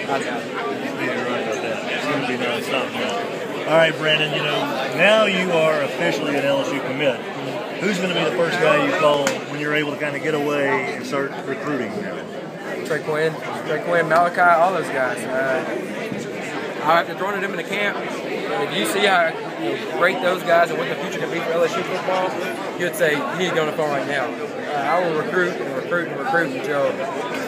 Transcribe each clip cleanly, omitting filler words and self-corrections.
I doubt it. Yeah, you're right about that. It's going to be nonstop now. All right, Brandon, now you are officially an LSU commit. Who's going to be the first guy you call when you're able to kind of get away and start recruiting? Trey Quinn, Malachi, all those guys. I'll have to throw them in the camp. If you see how great those guys and what the future can be for LSU football, you'd say you need to get on the phone right now. I will recruit until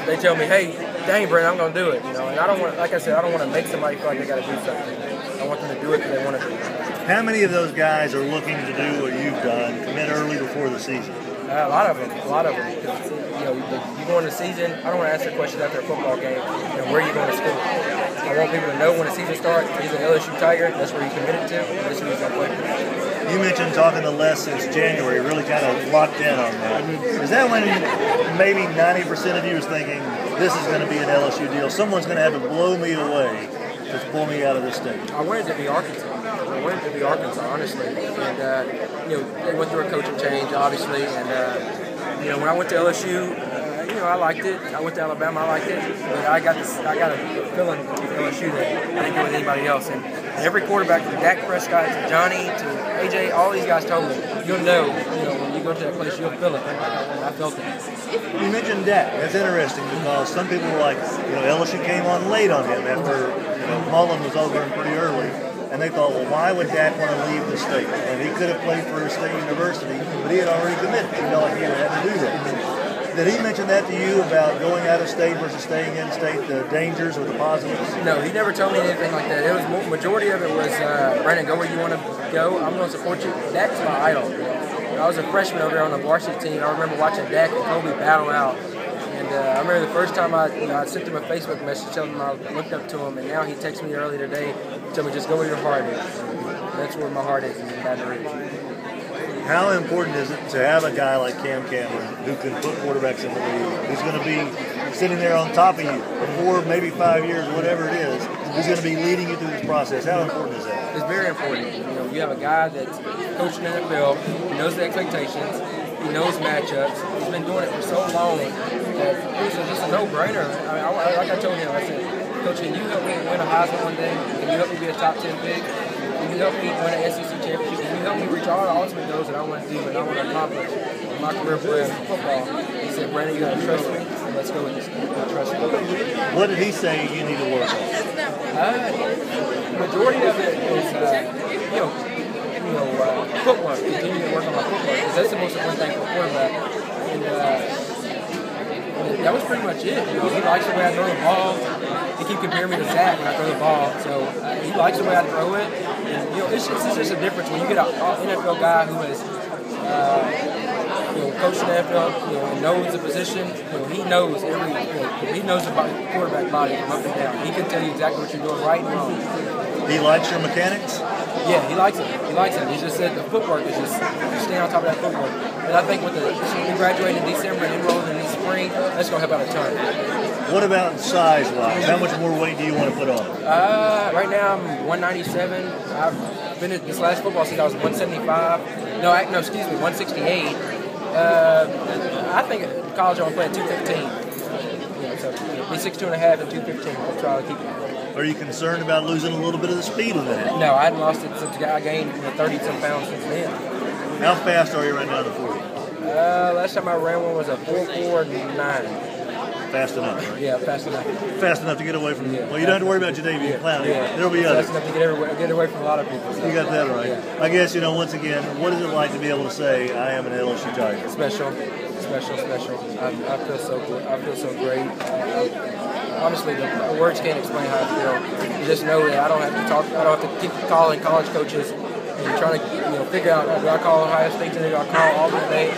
they tell me, hey, dang, Brandon, I'm going to do it. And I don't want, like I said, I don't want to make somebody feel like they got to do something. I want them to do it because they want to do it. How many of those guys are looking to do what you've done, commit early before the season? A lot of them. Because, you go into the season, I don't want to answer questions after a football game, where are you going to school? I want people to know when the season starts, he's an LSU Tiger, that's where he's committed to, and this is who he's going to play for. You mentioned talking to Les since January, really kind of locked in on that. Is that when maybe 90% of you was thinking, this is going to be an LSU deal, someone's going to have to blow me away to pull me out of this state? I wanted it to be Arkansas. Honestly. And, they went through a coaching change, obviously. And, when I went to LSU, I liked it. I went to Alabama, I liked it. But I got a feeling with LSU that I didn't get with anybody else. And every quarterback, from Dak Prescott to Johnny to AJ, all these guys told me, you'll know, when you go to that place, you'll feel it. And I felt it. You mentioned Dak. That's interesting because some people were like, LSU came on late on him after, Mullen was over him pretty early. And they thought, well, why would Dak want to leave the state? And he could have played for a state university, but he had already committed. He felt like he had to do that. Did he mention that to you about going out of state versus staying in state, the dangers or the positives? No, he never told me anything like that. It was majority of it was, Brandon, go where you want to go. I'm going to support you. Dak's my idol. I was a freshman over there on the varsity team. I remember watching Dak and Kobe battle out. And I remember the first time I sent him a Facebook message telling him I looked up to him, and now he texted me early today, told me just go where your heart is. And that's where my heart is, in Baton Rouge. How important is it to have a guy like Cam Cameron who can put quarterbacks in the league, who's going to be sitting there on top of you for 4, maybe 5 years, whatever it is, who's going to be leading you through this process? How important is that? It's very important. You have a guy that's coaching in the NFL, he knows the expectations, he knows matchups, he's been doing it for so long that it was just a no-brainer. Like I told him, I said, Coach, can you help me win a Heisman one day? Can you help me be a top 10 pick? Can you help me win an SEC championship? Can you help me reach all the ultimate goals that I want to do and I want to accomplish in my career playing football? He said, Brandon, you got to trust me. Let's go with this. Trust me. What did he say you need to work on? Majority of it is, footwork. Continue to work on my footwork because that's the most important thing for a quarterback. And that was pretty much it. He likes the way I throw the ball. He keep comparing me to Zach when I throw the ball. So he likes the way I throw it. And it's just a difference when you get an NFL guy who has coached in the NFL, and knows the position. He knows he knows the quarterback body from up and down. He can tell you exactly what you're doing right and wrong. He likes your mechanics? Yeah, he likes it. He just said the footwork is just staying on top of that footwork. And I think with we graduating in December and enrolling in the spring, that's going to help out a ton. What about size-wise? How much more weight do you want to put on? Right now I'm 197. I've been at this last football season I was 175. No, 168. I think in college I'll play at 215. So be 6'2.5" and 215. I'll try to keep it. Are you concerned about losing a little bit of the speed with that? No, I hadn't lost it since I gained 30-some pounds since then. How fast are you right now in the 40? Last time I ran one was a 4.49. Fast enough, right? Yeah, fast enough. Fast enough to get away from. Well, you don't have to worry about Jadavian Clowney. Yeah. There'll be others. Fast enough to get away from a lot of people. So. You got that right. Yeah. I guess once again, what is it like to be able to say I am an LSU Tiger? Special. I feel so good. I feel so great. Honestly, the words can't explain how I feel. You just know that I don't have to talk. I don't have to keep calling college coaches and trying to figure out do I call Ohio State today? Do I call Auburn today?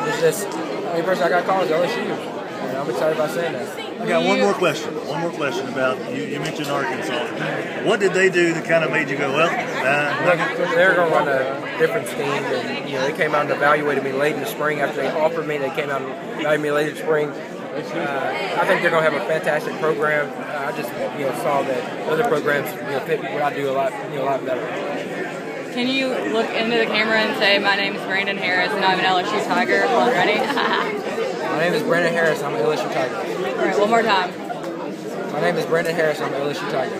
It's just the only person I got to call is LSU. And I'm excited about saying that. I got one more question. One more question about you mentioned Arkansas. What did they do that kind of made you go, well, they're going to run a different scheme. And, they came out and evaluated me late in the spring after they offered me. They came out and evaluated me late in the spring. I think they're going to have a fantastic program. I just saw that other programs fit what I do a lot better. Can you look into the camera and say, my name is Brandon Harris and I'm an LSU Tiger already? My name is Brandon Harris. I'm an LSU Tiger. All right, one more time. My My name is Brandon Harris. I'm an LSU Tiger.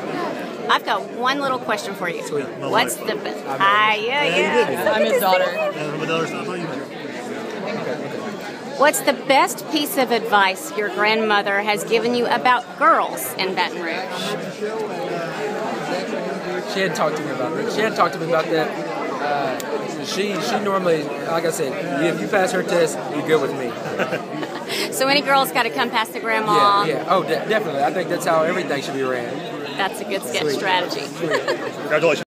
I've got one little question for you. Sweet. What's the best? Yeah. I'm his daughter. My daughter's not like you. What's the best piece of advice your grandmother has given you about girls in Baton Rouge? She hadn't talked to me about that. She normally, like I said, if you pass her test, you're good with me. So any girl's got to come past the grandma. Yeah. Oh, definitely. I think that's how everything should be ran. That's a good sketch strategy. Congratulations.